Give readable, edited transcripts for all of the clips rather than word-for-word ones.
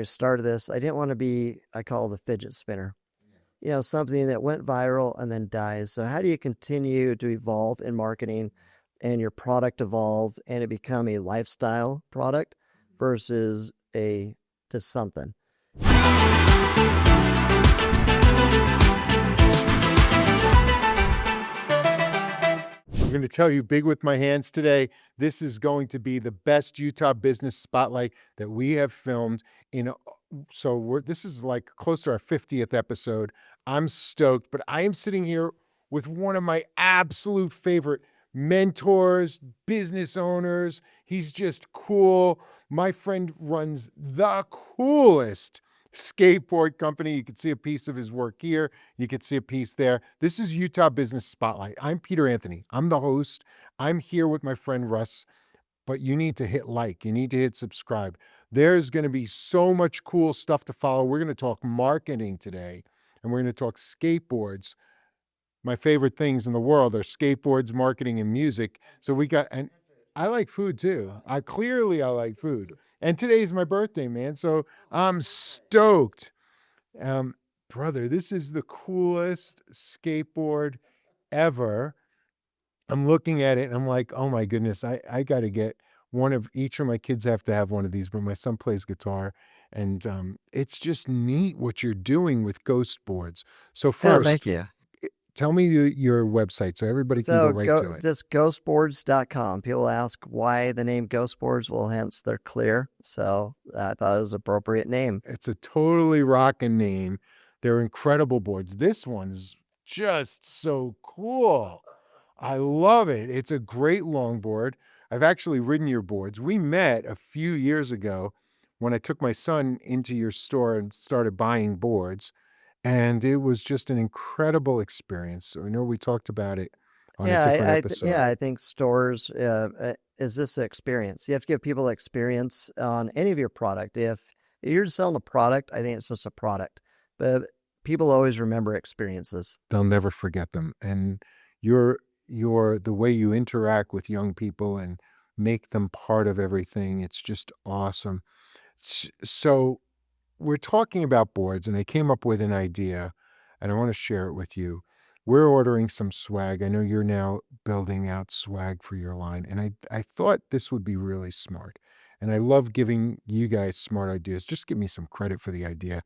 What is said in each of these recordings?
we started this, I didn't want to be, I call it the fidget spinner, something that went viral and then dies. So how do you continue to evolve in marketing and your product evolve and it become a lifestyle product versus a just something? I'm going to tell you big with my hands today. This is going to be the best Utah business spotlight that we have filmed in. This is like close to our 50th episode. I'm stoked, but I am sitting here with one of my absolute favorite mentors, business owners. He's just cool. My friend runs the coolest skateboard company. You can see a piece of his work here. You can see a piece there. This is Utah Business Spotlight. I'm Peter Anthony. I'm the host. I'm here with my friend Russ, but you need to hit like. You need to hit subscribe. There's going to be so much cool stuff to follow. We're going to talk marketing today, and we're going to talk skateboards. My favorite things in the world are skateboards, marketing, and music. So and I like food too. I like food. And today's my birthday, man. So I'm stoked. Brother, this is the coolest skateboard ever. I'm looking at it and I'm like, oh my goodness, I got to get each of my kids have to have one of these, but my son plays guitar and it's just neat what you're doing with ghost boards. So Yeah, thank first, you. tell me your website so everybody can go right to it. Just ghostboards.com. People ask why the name Ghostboards. Well, hence they're clear. So I thought it was an appropriate name. It's a totally rockin' name. They're incredible boards. This one's just so cool. I love it. It's a great longboard. I've actually ridden your boards. We met a few years ago when I took my son into your store and started buying boards. And it was just an incredible experience. So I know we talked about it on a different episode. I think stores is this experience. You have to give people experience on any of your product. If you're selling a product, I think it's just a product. But people always remember experiences. They'll never forget them. And the way you interact with young people and make them part of everything, it's just awesome. So we're talking about boards, and I came up with an idea, and I want to share it with you. We're ordering some swag. I know you're now building out swag for your line, and I thought this would be really smart. And I love giving you guys smart ideas. Just give me some credit for the idea.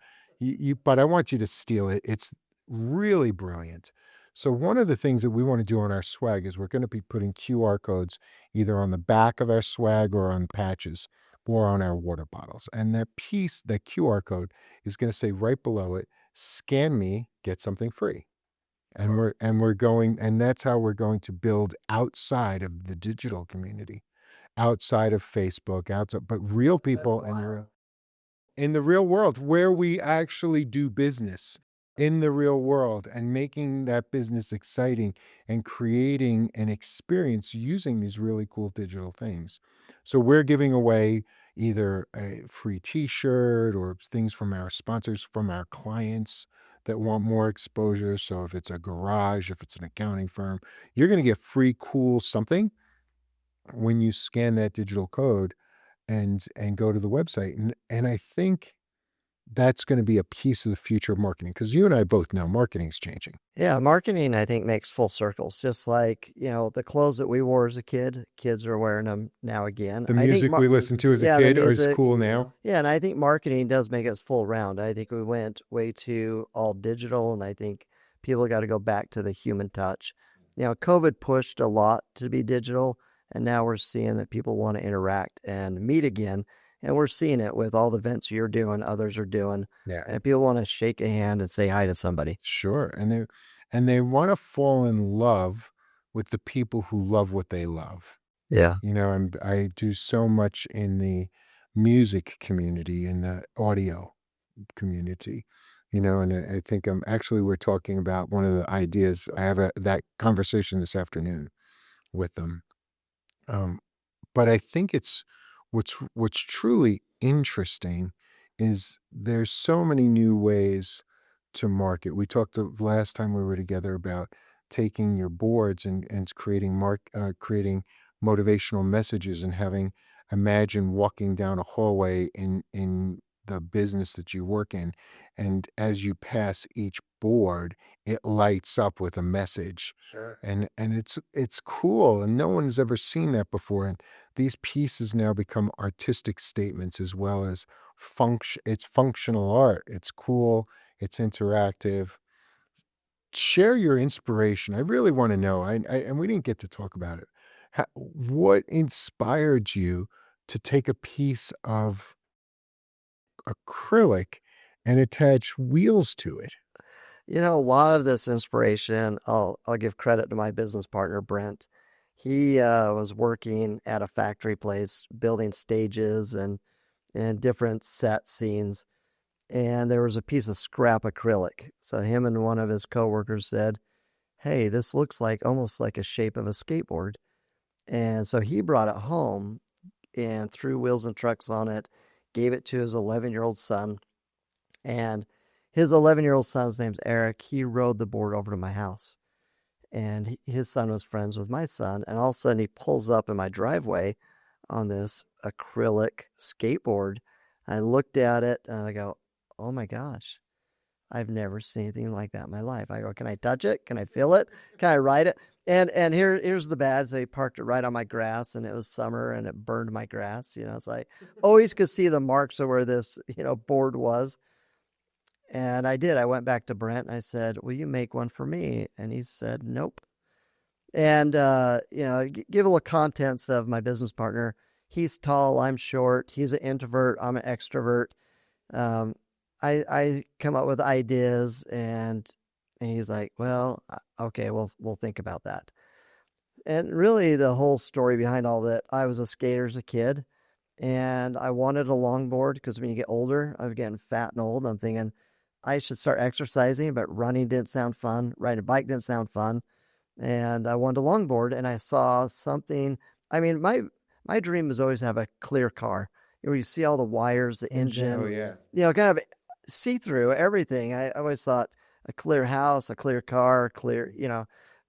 But I want you to steal it. It's really brilliant. So one of the things that we want to do on our swag is we're going to be putting QR codes either on the back of our swag or on patches or on our water bottles. And that QR code is going to say right below it, scan me, get something free. And that's how we're going to build outside of the digital community, outside of Facebook, but real people in the real world where we actually do business in the real world and making that business exciting and creating an experience using these really cool digital things. So we're giving away either a free t-shirt or things from our sponsors, from our clients that want more exposure. So if it's a garage, if it's an accounting firm, you're going to get free cool something when you scan that digital code and go to the website. And I think that's going to be a piece of the future of marketing, because you and I both know marketing's changing. Yeah, marketing, I think, makes full circles. Just like, the clothes that we wore as a kid, kids are wearing them now again. The music we listened to as a kid is cool now. Yeah, and I think marketing does make us full round. I think we went way too all digital, and I think people got to go back to the human touch. COVID pushed a lot to be digital, and now we're seeing that people want to interact and meet again. And we're seeing it with all the events you're doing, others are doing. Yeah. And people want to shake a hand and say hi to somebody. Sure. And they want to fall in love with the people who love what they love. Yeah. I do so much in the music community, in the audio community, and I think we're talking about one of the ideas. I have that conversation this afternoon with them. But I think it's what's truly interesting is there's so many new ways to market. We talked the last time we were together about taking your boards and creating creating motivational messages and imagine walking down a hallway in the business that you work in, and as you pass each board, it lights up with a message. Sure. And it's cool, and no one has ever seen that before. And these pieces now become artistic statements as well as it's functional art. It's cool, it's interactive. Share your inspiration. I really want to know. And we didn't get to talk about it. What inspired you to take a piece of acrylic and attach wheels to it? A lot of this inspiration, I'll give credit to my business partner, Brent. He was working at a factory place, building stages and different set scenes. And there was a piece of scrap acrylic. So him and one of his coworkers said, "Hey, this looks like almost like a shape of a skateboard." And so he brought it home and threw wheels and trucks on it, gave it to his 11-year-old son. And his 11-year-old son's name's Eric. He rode the board over to my house. And his son was friends with my son. And all of a sudden, he pulls up in my driveway on this acrylic skateboard. I looked at it and I go, "Oh my gosh, I've never seen anything like that in my life." I go, "Can I touch it? Can I feel it? Can I ride it?" And here's the bad. They parked it right on my grass, and it was summer, and it burned my grass. So I always could see the marks of where this board was. And I did. I went back to Brent and I said, "Will you make one for me?" And he said, "Nope." And give a little contents of my business partner. He's tall, I'm short. He's an introvert, I'm an extrovert. Um, I come up with ideas, and he's like, "Well, okay, we'll think about that." And really, the whole story behind all that, I was a skater as a kid, and I wanted a longboard because when you get older, I'm getting fat and old. I'm thinking I should start exercising, but running didn't sound fun. Riding a bike didn't sound fun. And I wanted a longboard, and I saw something. I mean, my dream was always to have a clear car. Where you see all the wires, the engine, Oh yeah. kind of see through everything. I always thought a clear house, a clear car, clear.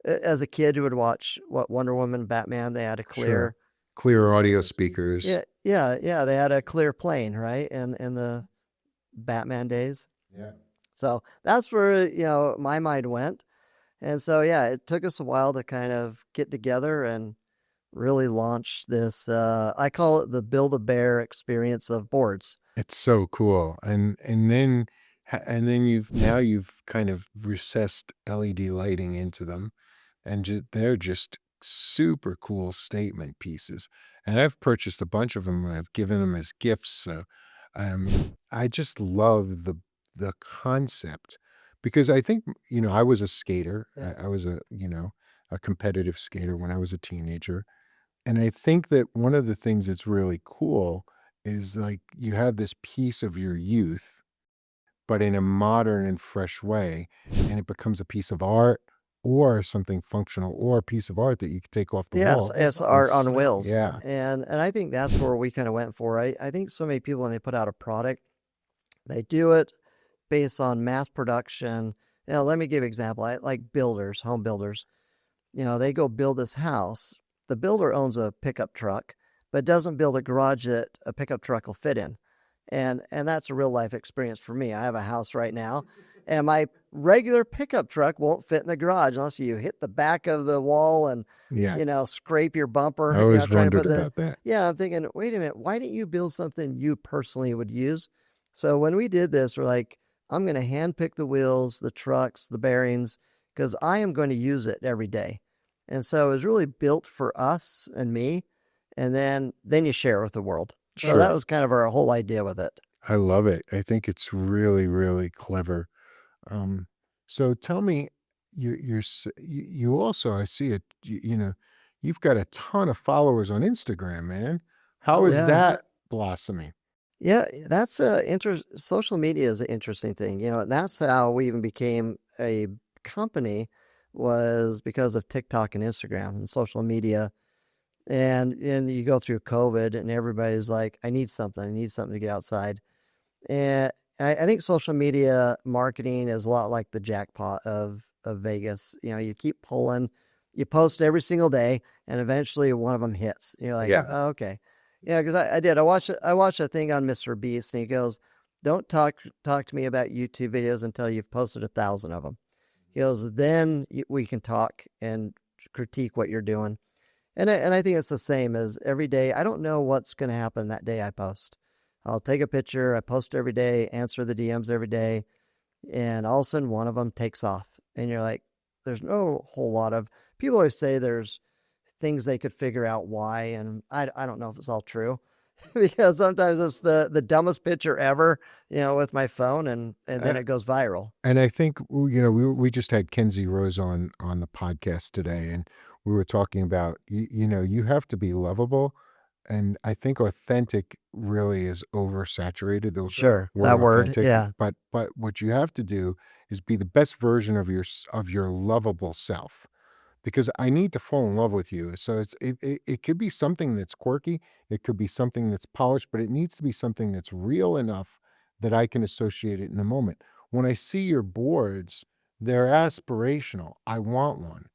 As a kid who would watch Wonder Woman, Batman, they had a Sure. clear. Clear audio speakers. Yeah, yeah, yeah. They had a clear plane, right? In the Batman days. Yeah. So that's where my mind went. And so yeah, it took us a while to kind of get together and really launch this. I call it the Build-A-Bear experience of boards. It's so cool. And then you've kind of recessed LED lighting into them, and they're just super cool statement pieces. And I've purchased a bunch of them. I've given them as gifts. So I just love the concept, because I think, I was a skater. Yeah. I was a competitive skater when I was a teenager. And I think that one of the things that's really cool is, like, you have this piece of your youth, but in a modern and fresh way, and it becomes a piece of art or something functional or a piece of art that you can take off the Yeah, wall. it's art on wheels. Yeah. And I think that's where we kind of went for. I think so many people, when they put out a product, they do it based on mass production. Let me give an example. I like builders, home builders. They go build this house. The builder owns a pickup truck, but doesn't build a garage that a pickup truck will fit in. And that's a real life experience for me. I have a house right now, and my regular pickup truck won't fit in the garage unless you hit the back of the wall and Yeah. scrape your bumper. I always Trying to wondered put the about that. yeah. I'm thinking, wait a minute, why didn't you build something you personally would use? So when we did this, we're like, I'm going to hand pick the wheels, the trucks, the bearings, because I am going to use it every day. And so it was really built for us and me, and then you share it with the world. So that Sure. was kind of our whole idea with it. I love it. I think it's really, really clever. Um, so tell me, you also, I see it, you've got a ton of followers on Instagram, man. How is Yeah. that blossoming? Yeah, that's social media is an interesting thing, and that's how we even became a company, was because of TikTok and Instagram and social media. And you go through COVID and everybody's like, I need something to get outside. And I think social media marketing is a lot like the jackpot of Vegas. You keep pulling, you post every single day, and eventually one of them hits. You're like, Yeah. oh, okay, yeah, because I did. I watched a thing on Mr. Beast, and he goes, don't talk to me about YouTube videos until you've posted 1,000 of them. He goes, then we can talk and critique what you're doing. And I think it's the same as every day. I don't know what's going to happen that day I post. I'll take a picture, I post every day, answer the DMs every day, and all of a sudden one of them takes off. And you're like, there's no whole lot of people always say there's things they could figure out why. And I don't know if it's all true because sometimes it's the dumbest picture ever, with my phone and then it goes viral. And I think, we just had Kenzie Rose on the podcast today, and we were talking about, you have to be lovable. And I think authentic really is oversaturated. Sure. Word That word. authentic. Yeah. But what you have to do is be the best version of your lovable self, because I need to fall in love with you. So it could be something that's quirky, it could be something that's polished, but it needs to be something that's real enough that I can associate it in the moment. When I see your boards, they're aspirational. I want one.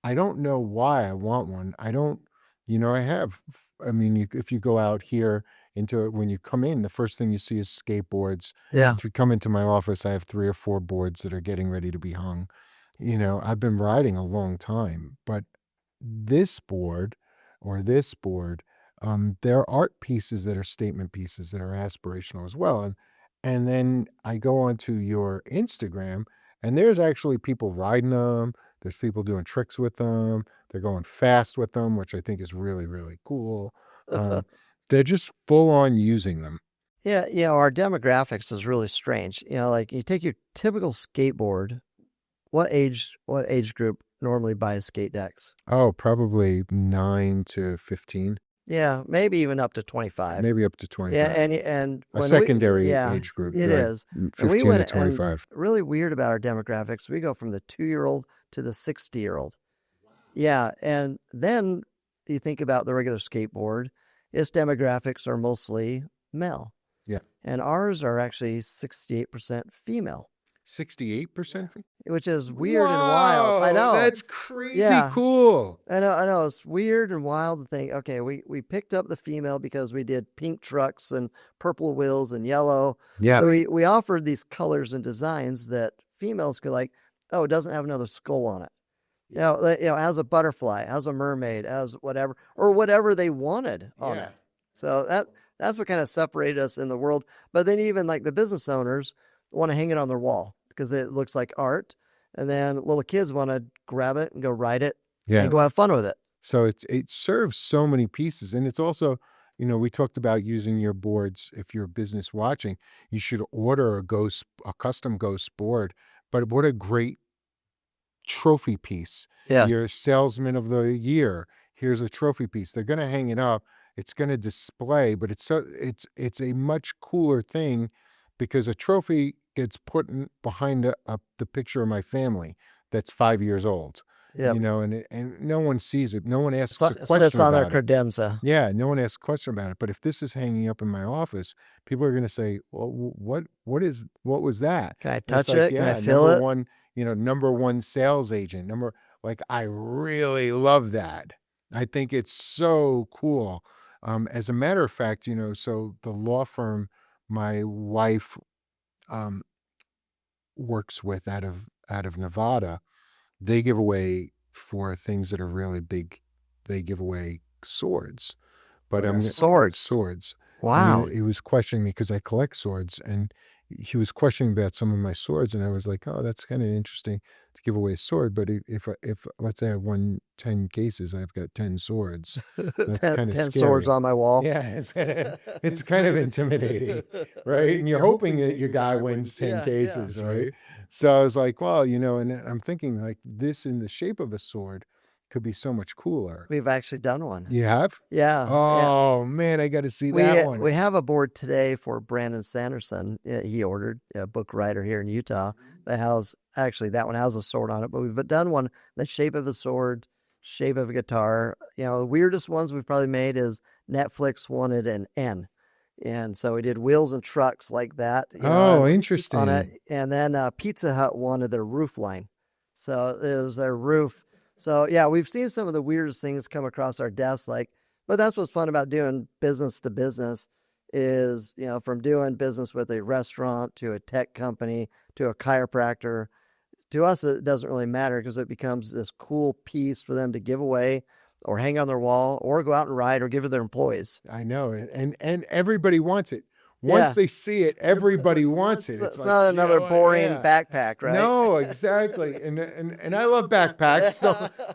I don't know why I want one. I don't, I mean, if you go out here when you come in, the first thing you see is skateboards. Yeah. If you come into my office, I have 3 or 4 boards that are getting ready to be hung. I've been riding a long time, but this board there are art pieces that are statement pieces that are aspirational as well. And then I go onto your Instagram, and there's actually people riding them. There's people doing tricks with them. They're going fast with them, which I think is really, really cool. They're just full on using them. Yeah, our demographics is really strange. Like you take your typical skateboard. What age group normally buys skate decks? Oh, probably 9 to 15. Yeah, maybe even up to 25. Maybe up to 25. Yeah, and a secondary age group. It right? is. 15 to 25. Really weird about our demographics. We go from the 2-year-old to the 60-year-old. Yeah, and then you think about the regular skateboard, its demographics are mostly male. Yeah. And ours are actually 68% female. 68%? Which is weird and wild. I know. That's crazy cool. I know. It's weird and wild to think, okay, we picked up the female because we did pink trucks and purple wheels and yellow. Yeah. So we offered these colors and designs that females could like, oh, it doesn't have another skull on it. As a butterfly, as a mermaid, as whatever, or whatever they wanted on it. So that's what kind of separated us in the world. But then even like the business owners want to hang it on their wall because it looks like art. And then little kids want to grab it and go ride it and go have fun with it. So it serves so many pieces. And it's also, we talked about using your boards. If you're a business watching, you should order a custom Ghost board. But what a great trophy piece. Yeah. Your salesman of the year. Here's a trophy piece. They're going to hang it up. It's going to display, but it's a much cooler thing because a trophy gets put behind the picture of my family that's 5 years old. Yep. And no one sees it. No one asks a question sits on their about it. credenza. Yeah, no one asks a question about it. But if this is hanging up in my office, people are going to say, "Well, what was that? Can I touch it? Can I feel it?" Number one sales agent. I really love that. I think it's so cool. As a matter of fact, so the law firm my wife works with out of Nevada, they give away for things that are really big. They give away swords, but swords. Wow. He was questioning me because I collect swords, and he was questioning about some of my swords, and I was like, "Oh, that's kind of interesting to give away a sword." But if let's say I won 10 cases, I've got 10 swords. That's kind of 10 scary. swords on my wall. Yeah, it's kind of intimidating, right? And you're hoping that your guy wins 10 cases, right? So I was like, well, and I'm thinking like this in the shape of a sword could be so much cooler. We've actually done one. You have? Yeah. Oh, man, I got to see that one. We have a board today for Brandon Sanderson. He ordered a book writer here in Utah that has, actually that one has a sword on it, but we've done one the shape of a sword, shape of a guitar. The weirdest ones we've probably made is Netflix wanted an N. And so we did wheels and trucks like that. Interesting. On it. And then Pizza Hut wanted their roof line. So it was their roof. So yeah, we've seen some of the weirdest things come across our desks, but that's what's fun about doing business to business is, from doing business with a restaurant to a tech company to a chiropractor. To us, it doesn't really matter because it becomes this cool piece for them to give away or hang on their wall or go out and ride or give to their employees. I know it, and everybody wants it. Once Yeah. they see it, everybody wants it. It's It's like, not another boring yeah. backpack, right? No, exactly. And I love backpacks.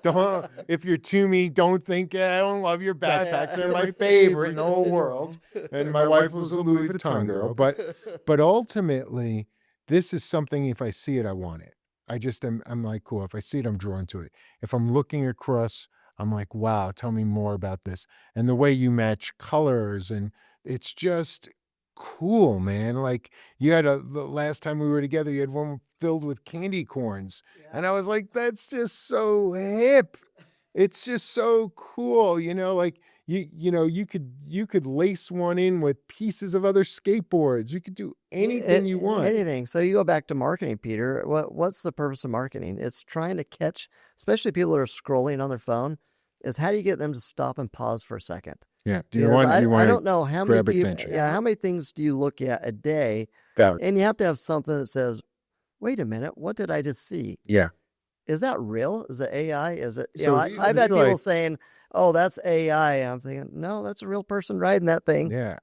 Don't if you're to me, don't think I don't love your backpacks. They're my favorite in the whole world. And my wife was a Louis Vuitton girl. But ultimately, this is something, if I see it, I want it. I'm like, cool. If I see it, I'm drawn to it. If I'm looking across, I'm like, wow, tell me more about this. And the way you match colors, and it's just cool, man. Like the last time we were together, you had one filled with candy corns. And I was like, that's just so hip. It's just so cool, like you could lace one in with pieces of other skateboards. You could do anything you want. Anything. So you go back to marketing, Peter. What's the purpose of marketing? It's trying to catch, especially people that are scrolling on their phone, is how do you get them to stop and pause for a second? Yeah. I You want don't know how many grab people, attention. how many things do you look at a day? That, And you have to have something that says, wait a minute, what did I just see? yeah. Is that real? Is it AI? Is it, So I've had people saying, oh, that's AI. I'm thinking, no, that's a real person riding that thing. Yeah.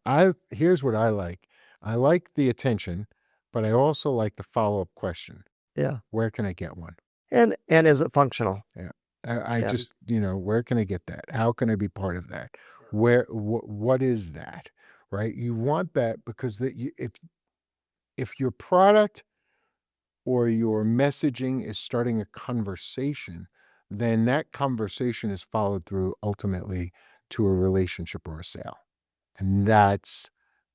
Here's what I like. I like the attention, but I also like the follow-up question. Yeah. Where can I get one? And is it functional? Yeah. I just, where can I get that? How can I be part of that? What is that? Right? You want that because if your product or your messaging is starting a conversation, then that conversation is followed through ultimately to a relationship or a sale. And that's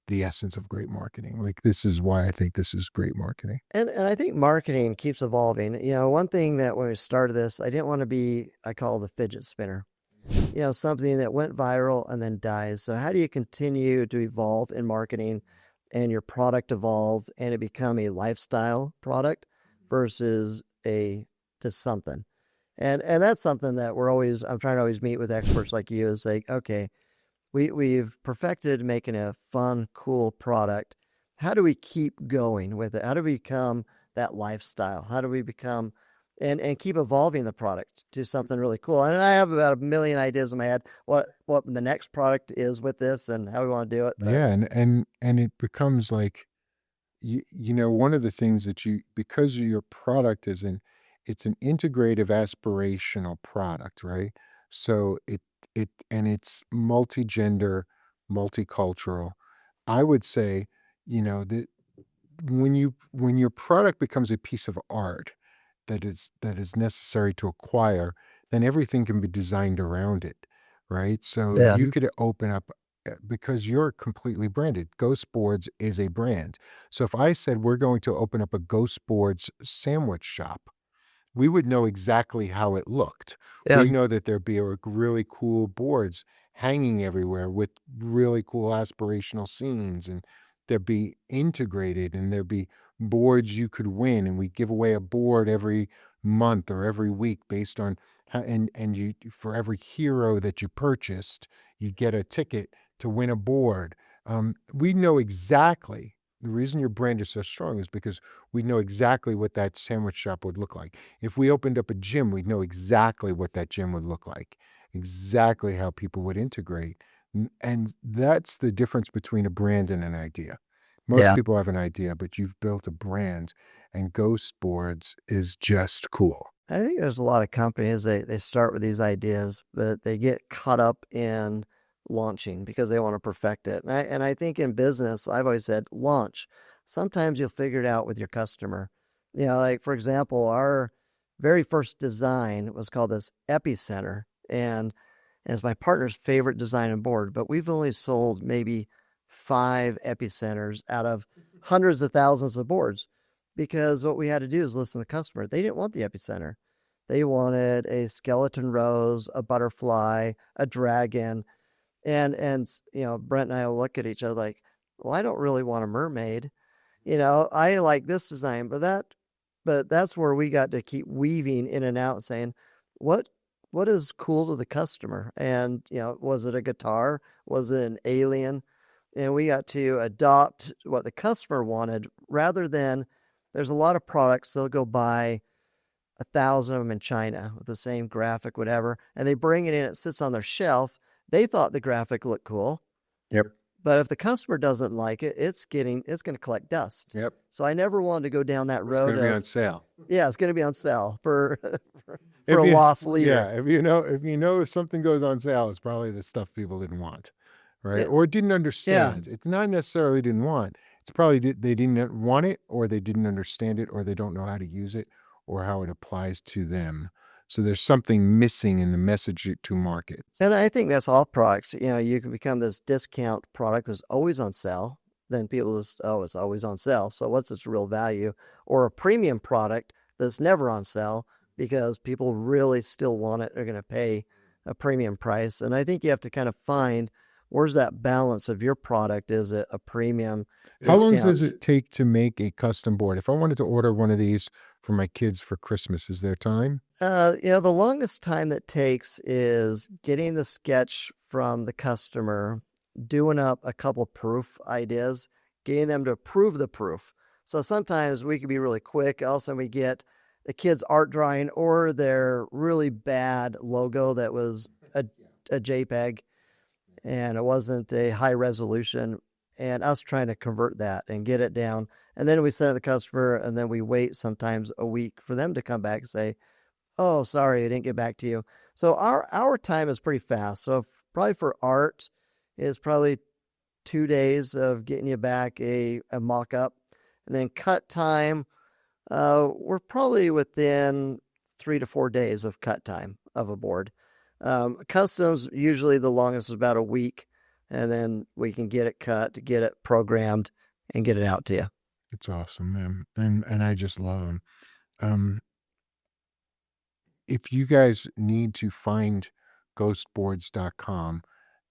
the essence of great marketing. Like, this is why I think this is great marketing. And I think marketing keeps evolving. One thing that when we started this, I didn't want to be, I call it the fidget spinner. Something that went viral and then dies. So how do you continue to evolve in marketing and your product evolve and it become a lifestyle product versus just something? And that's something that I'm trying to always meet with experts like you, is like, okay, we've perfected making a fun, cool product. How do we keep going with it? How do we become that lifestyle? How do we become and keep evolving the product to something really cool? And I have about a million ideas in my head what the next product is with this and how we want to do it. Yeah, and it becomes like one of the things that because your product it's an integrative aspirational product, right? So it's multi-gender, multicultural. I would say, that when your product becomes a piece of art that is necessary to acquire, then everything can be designed around it, right? So Yeah. you could open up because you're completely branded. Ghost Boards is a brand. So if I said we're going to open up a Ghost Boards sandwich shop, we would know exactly how it looked. Yeah. We know that there'd be really cool boards hanging everywhere with really cool aspirational scenes, and they'd be integrated, and there'd be boards you could win, and we give away a board every month or every week based on how, and you, for every hero that you purchased, you get a ticket to win a board. We know exactly. The reason your brand is so strong is because we know exactly what that sandwich shop would look like. If we opened up a gym, we'd know exactly what that gym would look like, exactly how people would integrate. And that's the difference between a brand and an idea. Most people have an idea, but you've built a brand, and Ghost Boards is just cool. I think there's a lot of companies, they start with these ideas, but they get caught up in launching because they want to perfect it. And I think in business, I've always said launch. Sometimes you'll figure it out with your customer. Like for example, our very first design was called this Epicenter, and it's my partner's favorite design and board, but we've only sold maybe 5 Epicenters out of hundreds of thousands of boards, because what we had to do is listen to the customer. They didn't want the Epicenter. They wanted a skeleton rose, a butterfly, a dragon. And Brent and I will look at each other like, well, I don't really want a mermaid. I like this design, but that's where we got to keep weaving in and out, saying, what is cool to the customer? And was it a guitar? Was it an alien? and we got to adopt what the customer wanted rather than there's a lot of products they'll go buy 1,000 of them in China with the same graphic, whatever, and they bring it in, it sits on their shelf. They thought the graphic looked cool. Yep. But if the customer doesn't like it, it's going to collect dust. Yep. So I never wanted to go down that It's road going to be of, on sale. yeah, it's going to be on sale for If a you, loss leader. yeah, if something goes on sale, it's probably the stuff people didn't want, right? It- Or didn't understand. It's not necessarily didn't want. It's probably they didn't want it, or they didn't understand it, or they don't know how to use it, or how it applies to them. So there's something missing in the message to market. And I think that's all products. You can become this discount product that's always on sale. Then people just, oh, it's always on sale. So what's its real value? Or a premium product that's never on sale because people really still want it. They're going to pay a premium price. And I think you have to kind of find where's that balance of your product. Is it a premium How long discount? does it take to make a custom board? If I wanted to order one of these for my kids for Christmas, is there time? The longest time that takes is getting the sketch from the customer, doing up a couple proof ideas, getting them to approve the proof. So sometimes we can be really quick. Also, we get the kids' art drawing or their really bad logo that was a JPEG and it wasn't a high resolution, and us trying to convert that and get it down. And then we send it to the customer, and then we wait sometimes a week for them to come back and say, oh, sorry, I didn't get back to you. So our time is pretty fast. So probably for art is probably 2 days of getting you back a mock-up. And then cut time, we're probably within 3 to 4 days of cut time of a board. Customs, usually the longest is about a week, and then we can get it cut, get it programmed, and get it out to you. It's awesome, man. And I just love them. If you guys need to find ghostboards.com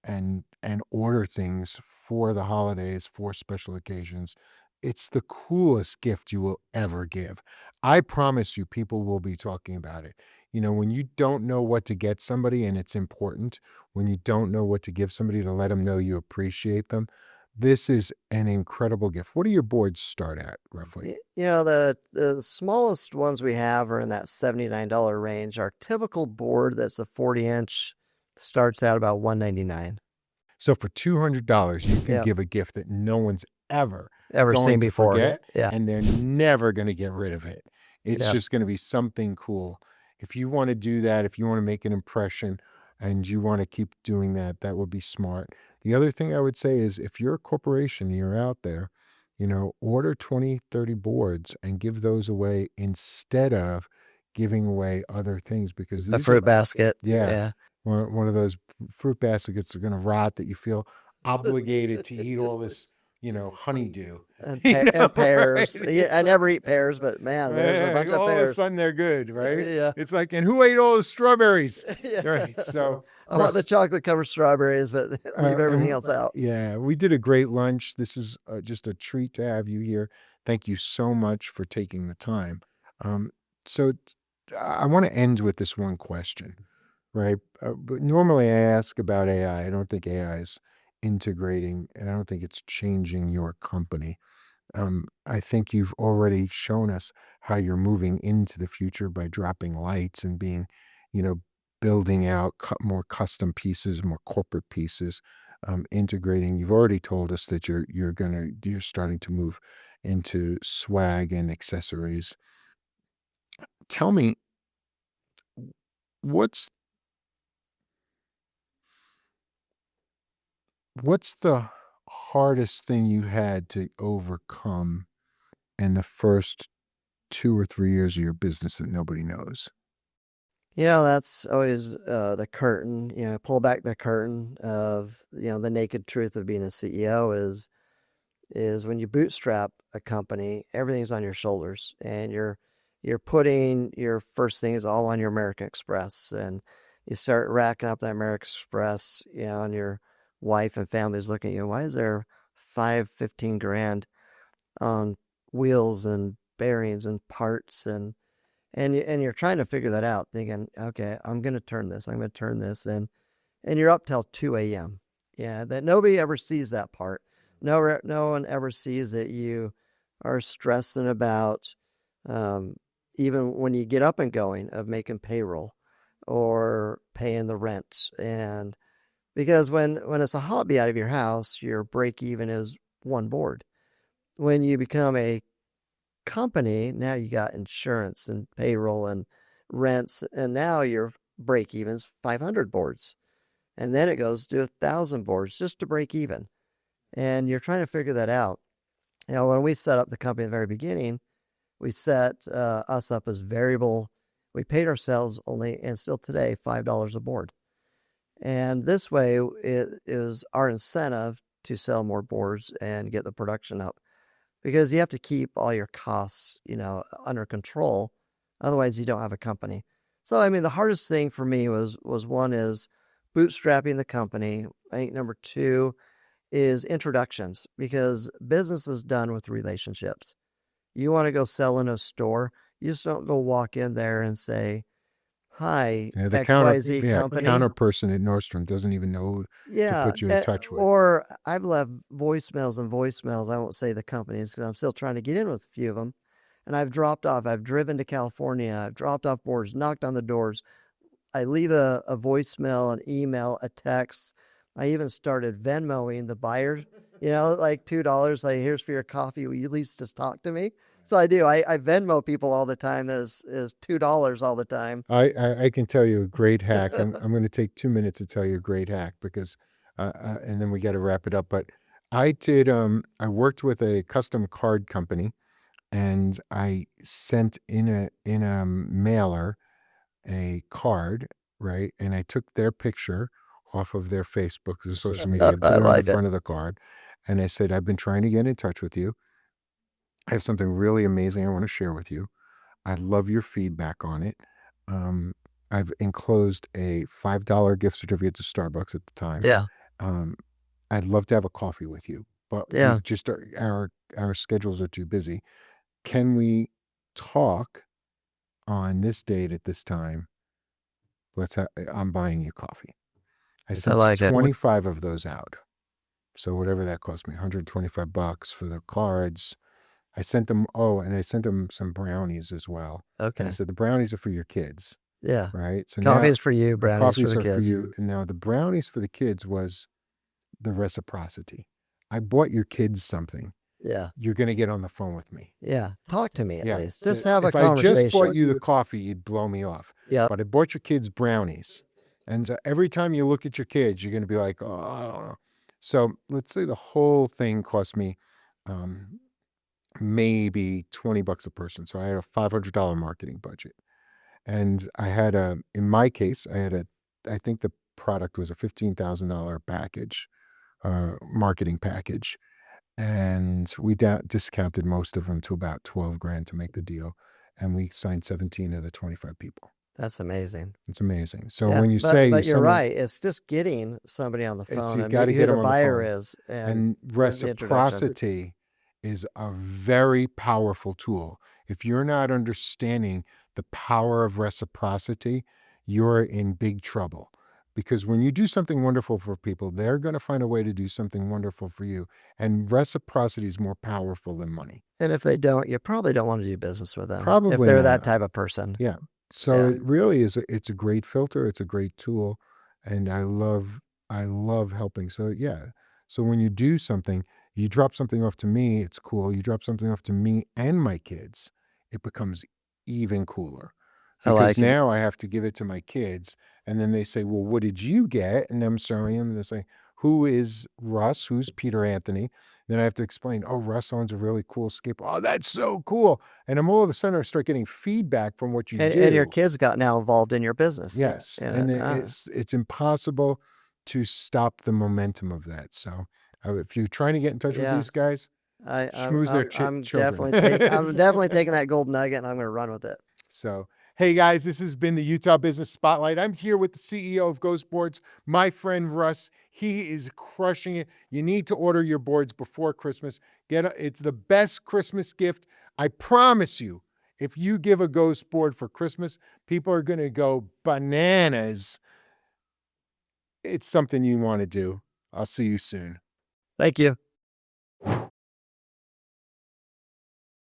and order things for the holidays, for special occasions, it's the coolest gift you will ever give. I promise you, people will be talking about it. When you don't know what to get somebody and it's important, when you don't know what to give somebody to let them know you appreciate them, this is an incredible gift. What do your boards start at, roughly? The smallest ones we have are in that $79 range. Our typical board that's a 40-inch starts out about $199. So for $200, you can give a gift that no one's ever seen before. Forget, yeah, and they're never going to get rid of it. It's Yeah. just going to be something cool. If you want to do that, if you want to make an impression and you want to keep doing that, that would be smart. The other thing I would say is if you're a corporation, you're out there, order 20, 30 boards and give those away instead of giving away other things, because the these fruit basket. yeah. One of those fruit baskets are going to rot that you feel obligated to eat all this, honeydew. And, And pears. right? Yeah, I never eat pears, but man, there's a bunch of all of a pears. sudden they're good, right? Yeah. It's like, and who ate all the strawberries? Yeah. Right. So I want the chocolate covered strawberries, but leave everything else out. Yeah, we did a great lunch. This is just a treat to have you here. Thank you so much for taking the time. So I want to end with this one question, right? But normally I ask about AI. I don't think AI is integrating, and I don't think it's changing your company. I think you've already shown us how you're moving into the future by dropping lights and being, you know, building out more custom pieces, more corporate pieces, integrating. You've already told us that you're starting to move into swag and accessories. Tell me, what's what's the hardest thing you had to overcome in the first 2 or 3 years of your business that nobody knows? That's always the curtain. Pull back the curtain of the naked truth of being a CEO is when you bootstrap a company, everything's on your shoulders, and you're putting your first things all on your American Express, and you start racking up that American Express, and your wife and family's looking at you. Why is there 15 grand on wheels and bearings and parts and you're trying to figure that out, thinking, okay, I'm going to turn this, and you're up till 2 a.m. Yeah, that nobody ever sees that part. No one ever sees that you are stressing about, um, even when you get up and going, of making payroll or paying the rent. And because when it's a hobby out of your house, your break even is one board. When you become a company, now you got insurance and payroll and rents, and now your break even's 500 boards, and then it goes to 1,000 boards just to break even. And you're trying to figure that out. When we set up the company at the very beginning, we set us up as variable. We paid ourselves only, and still today, $5 a board. And this way, it is our incentive to sell more boards and get the production up, because you have to keep all your costs, under control. Otherwise, you don't have a company. So, I mean, the hardest thing for me was one is bootstrapping the company. I think number two is introductions, because business is done with relationships. You want to go sell in a store, you just don't go walk in there and say, "Hi, Yeah, XYZ company." counter person at Nordstrom doesn't even know who to Yeah, put you in touch with. or I've left voicemails and voicemails. I won't say the companies because I'm still trying to get in with a few of them. And I've dropped off. I've driven to California. I've dropped off boards, knocked on the doors. I leave a voicemail, an email, a text. I even started Venmoing the buyer, like $2. Like, here's for your coffee. Will you at least just talk to me? So I do. I Venmo people all the time. That is $2 all the time. I can tell you a great hack. I'm going to take 2 minutes to tell you a great hack because, and then we got to wrap it up. But I worked with a custom card company, and I sent in a mailer a card, right? And I took their picture off of their Facebook, the social media, and I put it on the like it. front of the card. And I said, I've been trying to get in touch with you. I have something really amazing I want to share with you. I'd love your feedback on it. Um, I've enclosed a $5 gift certificate to Starbucks at the time. Yeah. Um, I'd love to have a coffee with you, but we Yeah. just our schedules are too busy. Can we talk on this date at this time? I'm buying you coffee. I I sent like it. 25 of those out. So whatever that cost me, $125 for the cards. I sent them, oh, and I sent them some brownies as well. And I Okay. said, the brownies are for your kids, Yeah. right? So Coffee now is for you, the brownies for coffees the are for kids. you. And now the brownies for the kids was the reciprocity. I bought your kids something. Yeah. You're going to get on the phone with me. Yeah. Talk to me at Yeah. least. Just have a If I just bought conversation. you the coffee, you'd blow me off. Yep. But I bought your kids brownies. And every time you look at your kids, you're going to be like, oh, I don't know. So let's say the whole thing cost me maybe $20 a person. So I had a $500 marketing budget. And in my case, I think the product was a $15,000 package, marketing package. And we discounted most of them to about 12 grand to make the deal. And we signed 17 of the 25 people. That's amazing. It's amazing. So Yeah, when you but say you're someone, right. It's just getting somebody on the phone you and got to maybe who get the them on the buyer phone. is and And the introduction. reciprocity is a very powerful tool. If you're not understanding the power of reciprocity, you're in big trouble. Because when you do something wonderful for people, they're going to find a way to do something wonderful for you. And reciprocity is more powerful than money. And if they don't, you probably don't want to do business with them. If Probably they're that not. type of person. Yeah. So Yeah. it really is. It's a great filter. It's a great tool, and I love helping. So yeah. So when you do something, you drop something off to me, it's cool. You drop something off to me and my kids, it becomes even cooler I because like it. now I have to give it to my kids, and then they say, "Well, what did you get?" And I'm sorry, and they say, "Who is Russ? Who's Peter Anthony?" Then I have to explain, "Oh, Russ owns a really cool skateboard. Oh, that's so cool." And I'm all of a sudden I start getting feedback from what you And your do. kids got now involved in your business. Yes, Yeah. and it's impossible to stop the momentum of that. So if you're trying to get in touch with Yeah. these guys, I, I'm, schmooze their I'm, I'm children. I'm definitely taking that gold nugget and I'm going to run with it. So, hey guys, this has been the Utah Business Spotlight. I'm here with the CEO of Ghost Boards, my friend Russ. He is crushing it. You need to order your boards before Christmas. It's the best Christmas gift. I promise you, if you give a Ghost board for Christmas, people are going to go bananas. It's something you want to do. I'll see you soon. Thank you.